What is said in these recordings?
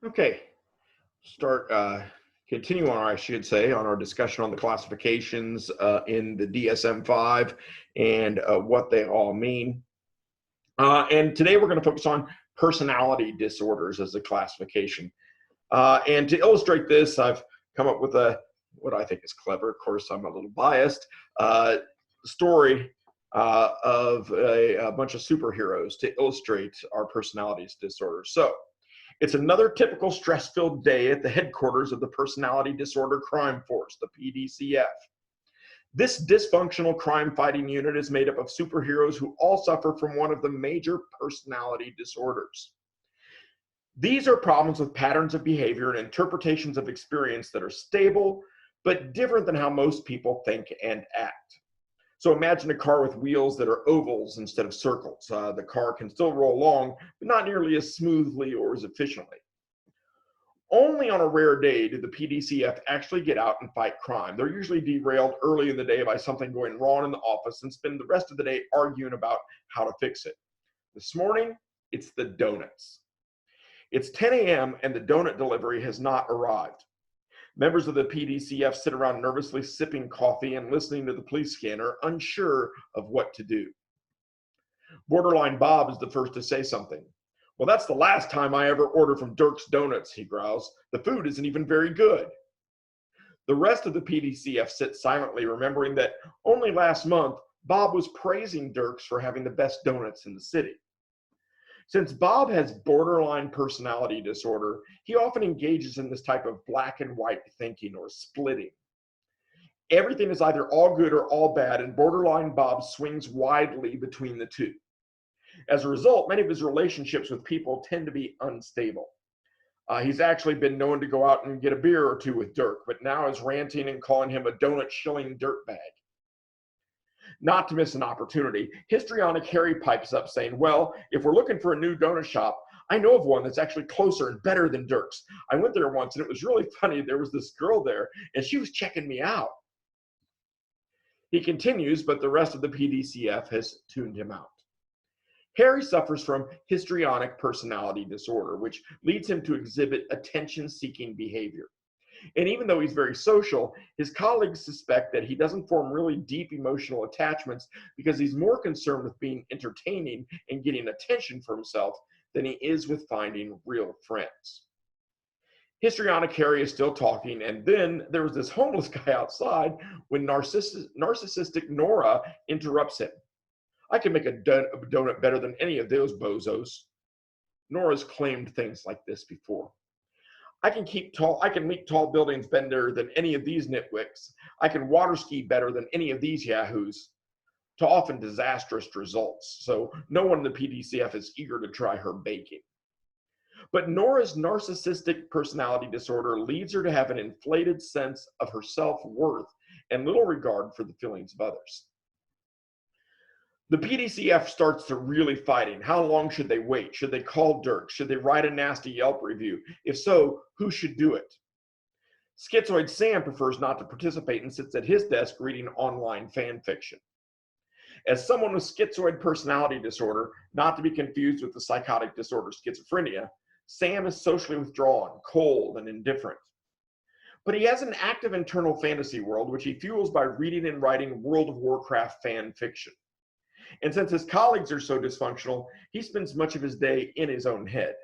Okay, start continue on, I should say, on our discussion on the classifications in the DSM-5 and what they all mean. And today we're going to focus on personality disorders as a classification. And to illustrate this, I've come up with what I think is clever. Of course, I'm a little biased. Story of a bunch of superheroes to illustrate our personalities disorders. So it's another typical stress-filled day at the headquarters of the Personality Disorder Crime Force, the PDCF. This dysfunctional crime-fighting unit is made up of superheroes who all suffer from one of the major personality disorders. These are problems with patterns of behavior and interpretations of experience that are stable, but different than how most people think and act. So imagine a car with wheels that are ovals instead of circles. The car can still roll along, but not nearly as smoothly or as efficiently. Only on a rare day do the PDCF actually get out and fight crime. They're usually derailed early in the day by something going wrong in the office and spend the rest of the day arguing about how to fix it. This morning, it's the donuts. It's 10 a.m. and the donut delivery has not arrived. Members of the PDCF sit around nervously sipping coffee and listening to the police scanner, unsure of what to do. Borderline Bob is the first to say something. "Well, that's the last time I ever order from Dirk's Donuts," he growls. "The food isn't even very good." The rest of the PDCF sit silently, remembering that only last month, Bob was praising Dirk's for having the best donuts in the city. Since Bob has borderline personality disorder, he often engages in this type of black and white thinking or splitting. Everything is either all good or all bad, and borderline Bob swings widely between the two. As a result, many of his relationships with people tend to be unstable. He's actually been known to go out and get a beer or two with Dirk, but now is ranting and calling him a donut shilling dirtbag. Not to miss an opportunity, histrionic Harry pipes up saying, "Well, if we're looking for a new donut shop, I know of one that's actually closer and better than Dirk's. I went there once and it was really funny. There was this girl there and she was checking me out." He continues, but the rest of the PDCF has tuned him out. Harry suffers from histrionic personality disorder, which leads him to exhibit attention-seeking behavior. And even though he's very social, his colleagues suspect that he doesn't form really deep emotional attachments because he's more concerned with being entertaining and getting attention for himself than he is with finding real friends. Histrionic Harry is still talking, and then there was this homeless guy outside when narcissistic Nora interrupts him. "I can make a donut better than any of those bozos." Nora's claimed things like this before. I can leap tall buildings better than any of these nitwicks. I can water ski better than any of these yahoos," to often disastrous results. So no one in the PDCF is eager to try her baking. But Nora's narcissistic personality disorder leads her to have an inflated sense of her self-worth and little regard for the feelings of others. The PDCF starts to really fighting. How long should they wait? Should they call Dirk? Should they write a nasty Yelp review? If so, who should do it? Schizoid Sam prefers not to participate and sits at his desk reading online fan fiction. As someone with schizoid personality disorder, not to be confused with the psychotic disorder schizophrenia, Sam is socially withdrawn, cold, and indifferent. But he has an active internal fantasy world, which he fuels by reading and writing World of Warcraft fan fiction. And since his colleagues are so dysfunctional, he spends much of his day in his own head.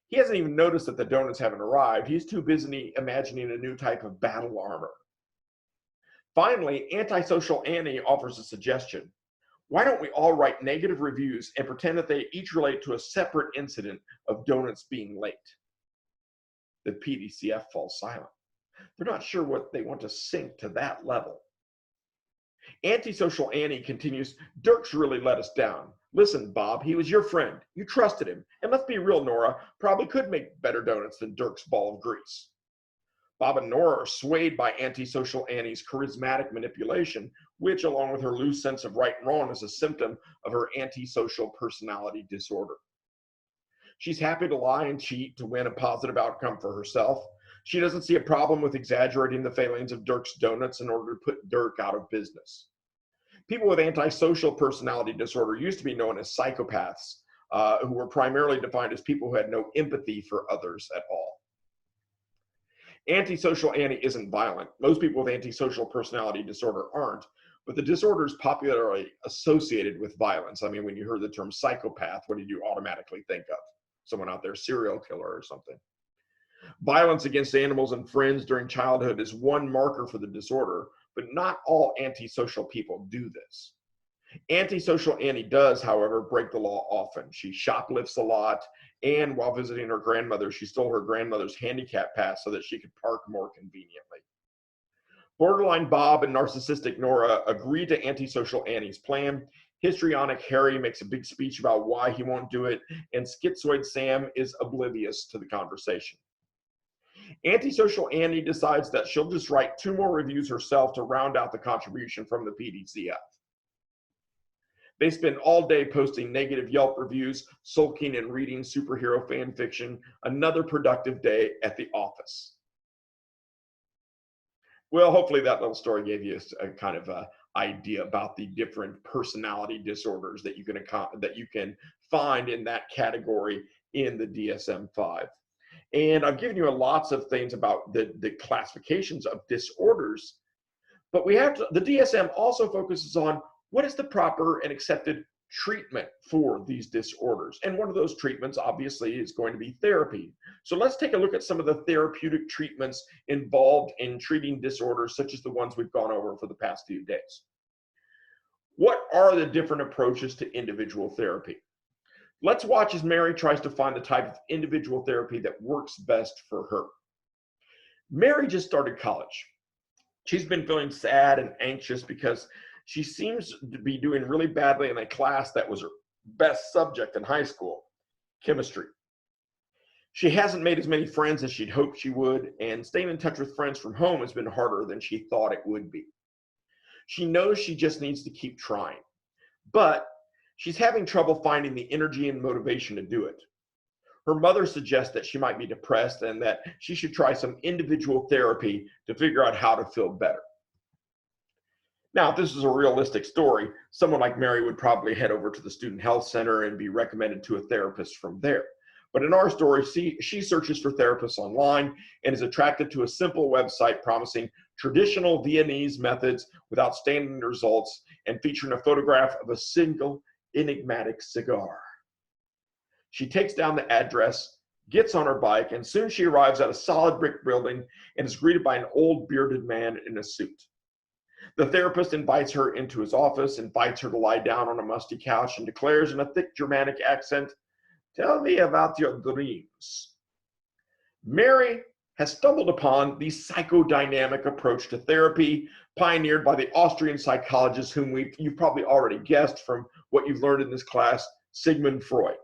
He hasn't even noticed that the donuts haven't arrived. He's too busy imagining a new type of battle armor. Finally, Antisocial Annie offers a suggestion. Why don't we all write negative reviews and pretend that they each relate to a separate incident of donuts being late? The PDCF falls silent. They're not sure what they want to sink to that level. Antisocial Annie continues, "Dirk's really let us down. Listen, Bob, he was your friend. You trusted him. And let's be real, Nora, probably could make better donuts than Dirk's ball of grease." Bob and Nora are swayed by Antisocial Annie's charismatic manipulation, which, along with her loose sense of right and wrong, is a symptom of her antisocial personality disorder. She's happy to lie and cheat to win a positive outcome for herself. She doesn't see a problem with exaggerating the failings of Dirk's Donuts in order to put Dirk out of business. People with antisocial personality disorder used to be known as psychopaths. who were primarily defined as people who had no empathy for others at all. Antisocial Annie isn't violent. Most people with antisocial personality disorder aren't, but the disorder is popularly associated with violence. I mean, when you heard the term psychopath, what did you automatically think of? Someone out there, serial killer or something. Violence against animals and friends during childhood is one marker for the disorder, but not all antisocial people do this. Antisocial Annie does, however, break the law often. She shoplifts a lot, and while visiting her grandmother, she stole her grandmother's handicap pass so that she could park more conveniently. Borderline Bob and narcissistic Nora agree to antisocial Annie's plan. Histrionic Harry makes a big speech about why he won't do it, and schizoid Sam is oblivious to the conversation. Antisocial Annie decides that she'll just write 2 more reviews herself to round out the contribution from the PDCF. They spend all day posting negative Yelp reviews, sulking and reading superhero fan fiction. Another productive day at the office. Well, hopefully that little story gave you a kind of a idea about the different personality disorders that you can find in that category in the DSM-5. And I've given you lots of things about the classifications of disorders, but the DSM also focuses on what is the proper and accepted treatment for these disorders. And one of those treatments, obviously, is going to be therapy. So let's take a look at some of the therapeutic treatments involved in treating disorders, such as the ones we've gone over for the past few days. What are the different approaches to individual therapy? Let's watch as Mary tries to find the type of individual therapy that works best for her. Mary just started college. She's been feeling sad and anxious because she seems to be doing really badly in a class that was her best subject in high school, chemistry. She hasn't made as many friends as she'd hoped she would, and staying in touch with friends from home has been harder than she thought it would be. She knows she just needs to keep trying, but she's having trouble finding the energy and motivation to do it. Her mother suggests that she might be depressed and that she should try some individual therapy to figure out how to feel better. Now, if this is a realistic story, someone like Mary would probably head over to the Student Health Center and be recommended to a therapist from there. But in our story, she searches for therapists online and is attracted to a simple website promising traditional Viennese methods with outstanding results and featuring a photograph of a single enigmatic cigar. She takes down the address, gets on her bike, and soon she arrives at a solid brick building and is greeted by an old bearded man in a suit. The therapist invites her into his office, invites her to lie down on a musty couch, and declares in a thick Germanic accent, "Tell me about your dreams." Mary has stumbled upon the psychodynamic approach to therapy pioneered by the Austrian psychologist whom you've probably already guessed from what you've learned in this class, Sigmund Freud.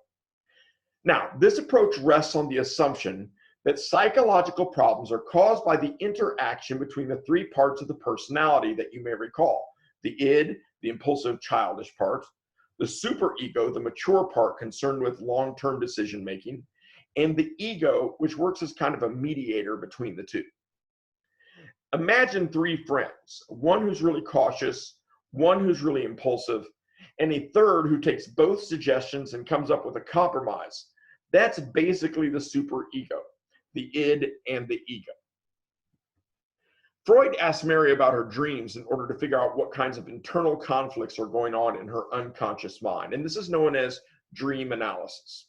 Now, this approach rests on the assumption that psychological problems are caused by the interaction between the 3 parts of the personality that you may recall: the id, the impulsive childish part; the superego, the mature part concerned with long-term decision making; and the ego, which works as kind of a mediator between the 2. Imagine 3 friends, one who's really cautious, one who's really impulsive, and a third who takes both suggestions and comes up with a compromise. That's basically the superego, the id and the ego. Freud asked Mary about her dreams in order to figure out what kinds of internal conflicts are going on in her unconscious mind, and this is known as dream analysis.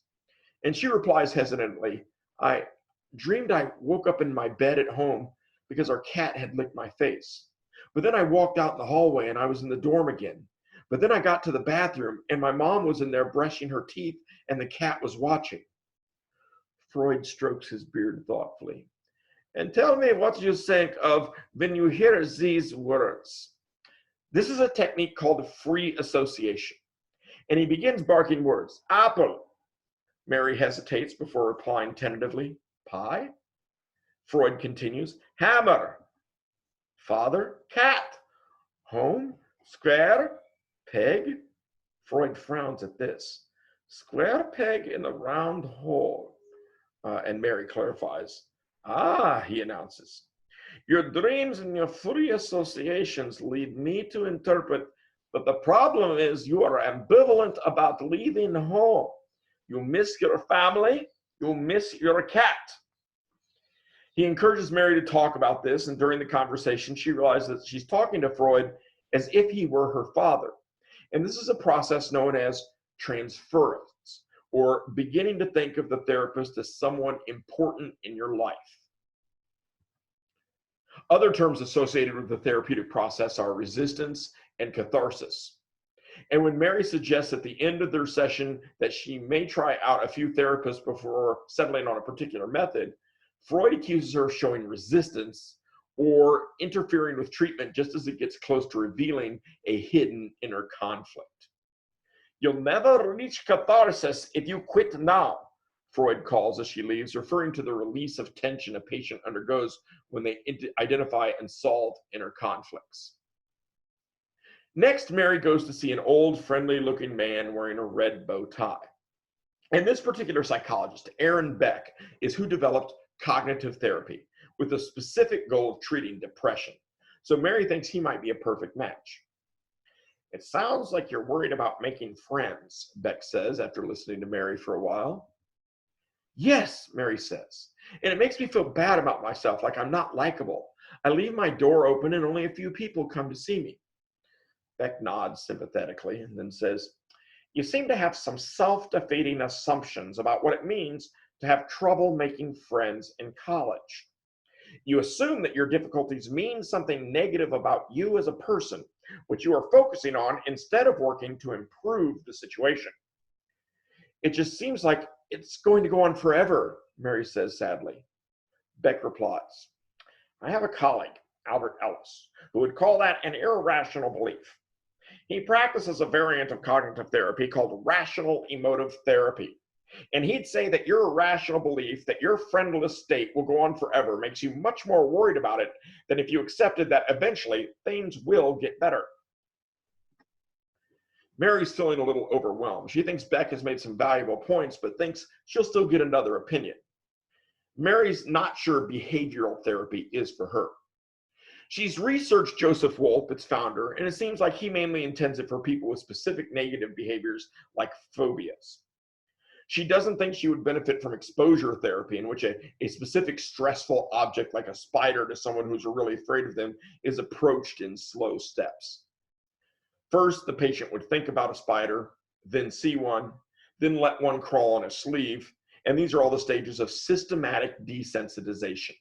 And she replies hesitantly, "I dreamed I woke up in my bed at home because our cat had licked my face. But then I walked out in the hallway and I was in the dorm again. But then I got to the bathroom and my mom was in there brushing her teeth and the cat was watching." Freud strokes his beard thoughtfully. "And tell me what you think of when you hear these words." This is a technique called free association. And he begins barking words. "Apple." Mary hesitates before replying tentatively. "Pie?" Freud continues. "Hammer." "Father?" "Cat." "Home?" "Square?" "Peg?" Freud frowns at this. "Square peg in a round hole." And Mary clarifies. "Ah," he announces, "your dreams and your free associations lead me to interpret that the problem is you are ambivalent about leaving home. You'll miss your family. You'll miss your cat. He encourages Mary to talk about this, and during the conversation, she realizes that she's talking to Freud as if he were her father. And this is a process known as transference, or beginning to think of the therapist as someone important in your life. Other terms associated with the therapeutic process are resistance and catharsis. And when Mary suggests at the end of their session that she may try out a few therapists before settling on a particular method, Freud accuses her of showing resistance or interfering with treatment just as it gets close to revealing a hidden inner conflict. You'll never reach catharsis if you quit now, Freud calls as she leaves, referring to the release of tension a patient undergoes when they identify and solve inner conflicts. Next, Mary goes to see an old, friendly-looking man wearing a red bow tie. And this particular psychologist, Aaron Beck, is who developed cognitive therapy with the specific goal of treating depression. So Mary thinks he might be a perfect match. It sounds like you're worried about making friends, Beck says after listening to Mary for a while. Yes, Mary says, and it makes me feel bad about myself, like I'm not likable. I leave my door open and only a few people come to see me. Beck nods sympathetically and then says, you seem to have some self-defeating assumptions about what it means to have trouble making friends in college. You assume that your difficulties mean something negative about you as a person, which you are focusing on instead of working to improve the situation. It just seems like it's going to go on forever, Mary says sadly. Beck replies, I have a colleague, Albert Ellis, who would call that an irrational belief. He practices a variant of cognitive therapy called rational emotive therapy. And he'd say that your irrational belief that your friendless state will go on forever makes you much more worried about it than if you accepted that eventually things will get better. Mary's feeling a little overwhelmed. She thinks Beck has made some valuable points, but thinks she'll still get another opinion. Mary's not sure behavioral therapy is for her. She's researched Joseph Wolpe, its founder, and it seems like he mainly intends it for people with specific negative behaviors like phobias. She doesn't think she would benefit from exposure therapy, in which a specific stressful object like a spider to someone who's really afraid of them is approached in slow steps. First, the patient would think about a spider, then see one, then let one crawl on a sleeve, and these are all the stages of systematic desensitization.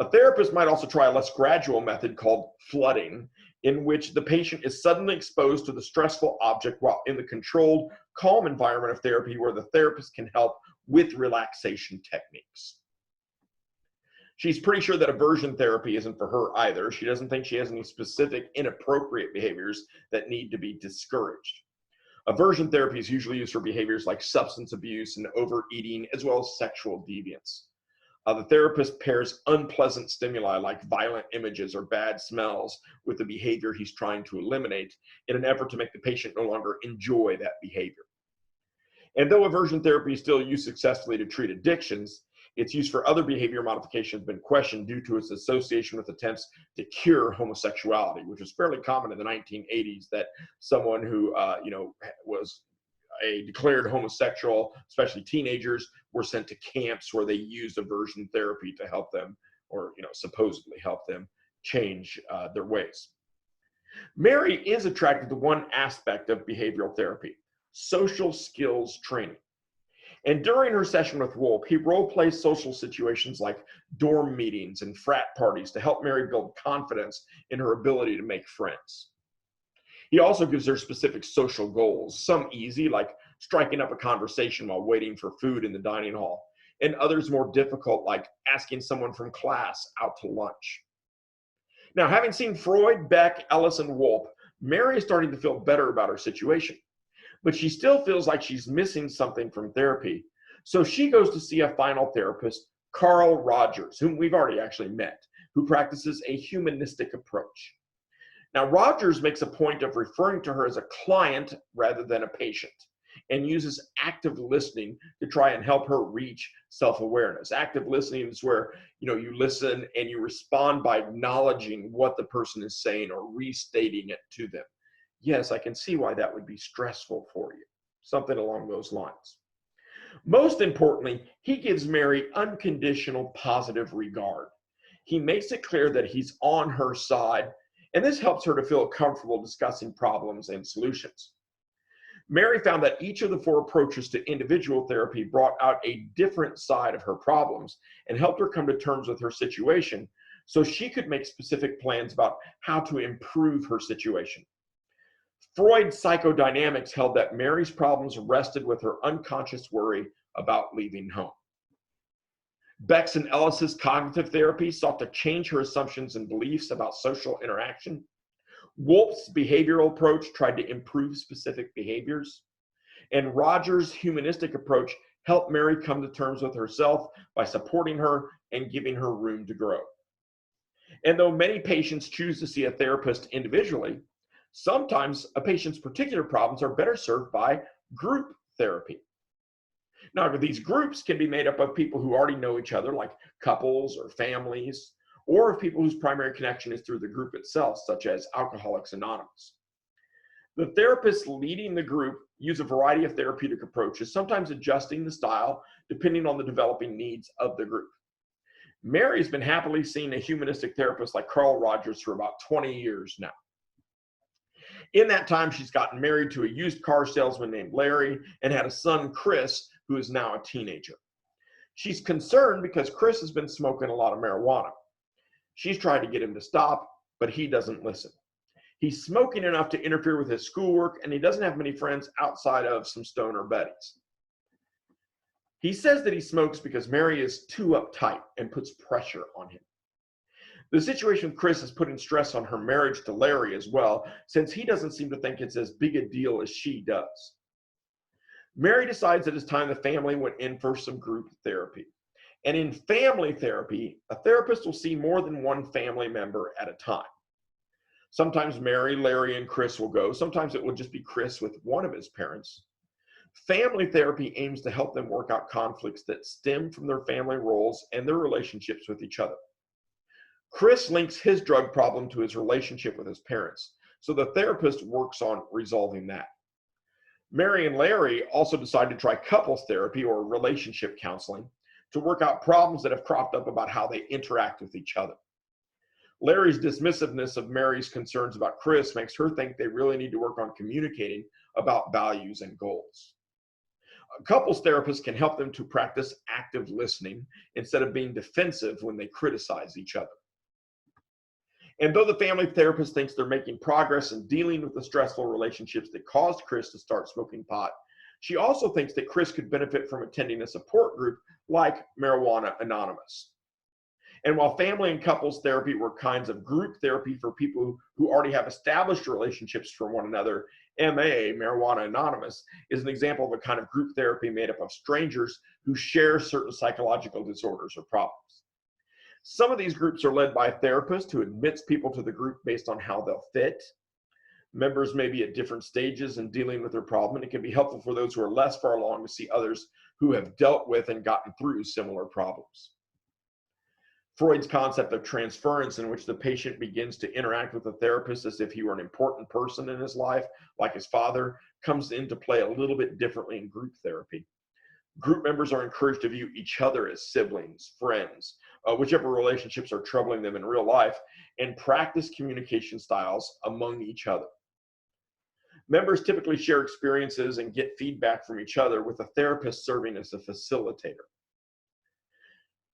A therapist might also try a less gradual method called flooding, in which the patient is suddenly exposed to the stressful object while in the controlled, calm environment of therapy where the therapist can help with relaxation techniques. She's pretty sure that aversion therapy isn't for her either. She doesn't think she has any specific inappropriate behaviors that need to be discouraged. Aversion therapy is usually used for behaviors like substance abuse and overeating, as well as sexual deviance. The therapist pairs unpleasant stimuli like violent images or bad smells with the behavior he's trying to eliminate in an effort to make the patient no longer enjoy that behavior. And though aversion therapy is still used successfully to treat addictions, its use for other behavior modification has been questioned due to its association with attempts to cure homosexuality, which was fairly common in the 1980s, that someone who was a declared homosexual, especially teenagers, were sent to camps where they used aversion therapy to help them, or supposedly help them change their ways. Mary is attracted to one aspect of behavioral therapy: social skills training. And during her session with Wolpe, he role-plays social situations like dorm meetings and frat parties to help Mary build confidence in her ability to make friends. He also gives her specific social goals, some easy, like striking up a conversation while waiting for food in the dining hall, and others more difficult, like asking someone from class out to lunch. Now, having seen Freud, Beck, Ellis, and Wolpe, Mary is starting to feel better about her situation, but she still feels like she's missing something from therapy. So she goes to see a final therapist, Carl Rogers, whom we've already actually met, who practices a humanistic approach. Now, Rogers makes a point of referring to her as a client rather than a patient, and uses active listening to try and help her reach self-awareness. Active listening is where you listen and you respond by acknowledging what the person is saying or restating it to them. Yes, I can see why that would be stressful for you. something along those lines. Most importantly, he gives Mary unconditional positive regard. He makes it clear that he's on her side, and this helps her to feel comfortable discussing problems and solutions. Mary found that each of the 4 approaches to individual therapy brought out a different side of her problems and helped her come to terms with her situation so she could make specific plans about how to improve her situation. Freud's psychodynamics held that Mary's problems rested with her unconscious worry about leaving home. Beck's and Ellis's cognitive therapy sought to change her assumptions and beliefs about social interaction. Wolf's behavioral approach tried to improve specific behaviors. And Rogers' humanistic approach helped Mary come to terms with herself by supporting her and giving her room to grow. And though many patients choose to see a therapist individually, sometimes a patient's particular problems are better served by group therapy. Now, these groups can be made up of people who already know each other, like couples or families, or of people whose primary connection is through the group itself, such as Alcoholics Anonymous. The therapists leading the group use a variety of therapeutic approaches, sometimes adjusting the style depending on the developing needs of the group. Mary's been happily seeing a humanistic therapist like Carl Rogers for about 20 years now. In that time, she's gotten married to a used car salesman named Larry and had a son, Chris, who is now a teenager. She's concerned because Chris has been smoking a lot of marijuana. She's tried to get him to stop, but he doesn't listen. He's smoking enough to interfere with his schoolwork, and he doesn't have many friends outside of some stoner buddies. He says that he smokes because Mary is too uptight and puts pressure on him. The situation with Chris is putting stress on her marriage to Larry as well, since he doesn't seem to think it's as big a deal as she does. Mary decides that it's time the family went in for some group therapy. And in family therapy, a therapist will see more than one family member at a time. Sometimes Mary, Larry, and Chris will go. Sometimes it will just be Chris with one of his parents. Family therapy aims to help them work out conflicts that stem from their family roles and their relationships with each other. Chris links his drug problem to his relationship with his parents, so the therapist works on resolving that. Mary and Larry also decide to try couples therapy or relationship counseling to work out problems that have cropped up about how they interact with each other. Larry's dismissiveness of Mary's concerns about Chris makes her think they really need to work on communicating about values and goals. Couples therapists can help them to practice active listening instead of being defensive when they criticize each other. And though the family therapist thinks they're making progress in dealing with the stressful relationships that caused Chris to start smoking pot, she also thinks that Chris could benefit from attending a support group like Marijuana Anonymous. And while family and couples therapy were kinds of group therapy for people who already have established relationships for one another, MA, Marijuana Anonymous, is an example of a kind of group therapy made up of strangers who share certain psychological disorders or problems. Some of these groups are led by a therapist who admits people to the group based on how they'll fit. Members may be at different stages in dealing with their problem, and it can be helpful for those who are less far along to see others who have dealt with and gotten through similar problems. Freud's concept of transference, in which the patient begins to interact with the therapist as if he were an important person in his life, like his father, comes into play a little bit differently in group therapy. Group members are encouraged to view each other as siblings, friends, whichever relationships are troubling them in real life, and practice communication styles among each other. Members typically share experiences and get feedback from each other, with a therapist serving as a facilitator.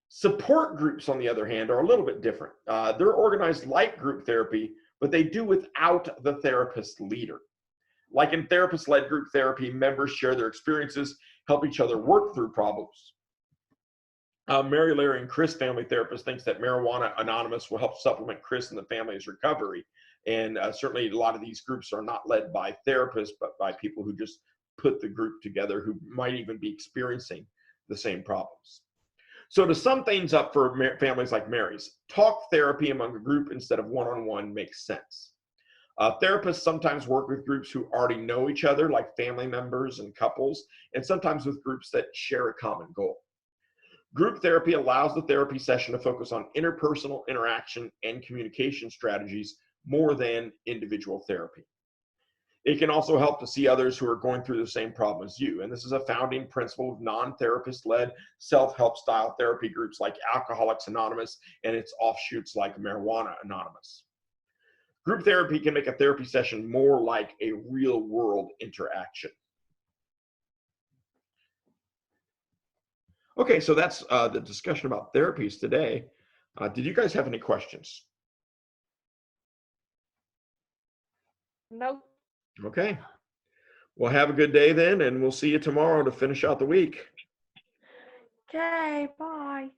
Support groups, on the other hand, are a little bit different. They're organized like group therapy, but they do without the therapist leader. Like in therapist-led group therapy, members share their experiences, help each other work through problems. Mary, Larry, and Chris family therapist thinks that Marijuana Anonymous will help supplement Chris and the family's recovery. And certainly a lot of these groups are not led by therapists, but by people who just put the group together, who might even be experiencing the same problems. So to sum things up for families like Mary's, talk therapy among a group instead of one-on-one makes sense. Therapists sometimes work with groups who already know each other, like family members and couples, and sometimes with groups that share a common goal. Group therapy allows the therapy session to focus on interpersonal interaction and communication strategies more than individual therapy. It can also help to see others who are going through the same problem as you. And this is a founding principle of non-therapist led self-help style therapy groups like Alcoholics Anonymous and its offshoots like Marijuana Anonymous. Group therapy can make a therapy session more like a real world interaction. Okay, so that's the discussion about therapies today. Did you guys have any questions? Nope. Okay. Well, have a good day then, and we'll see you tomorrow to finish out the week. Okay, bye.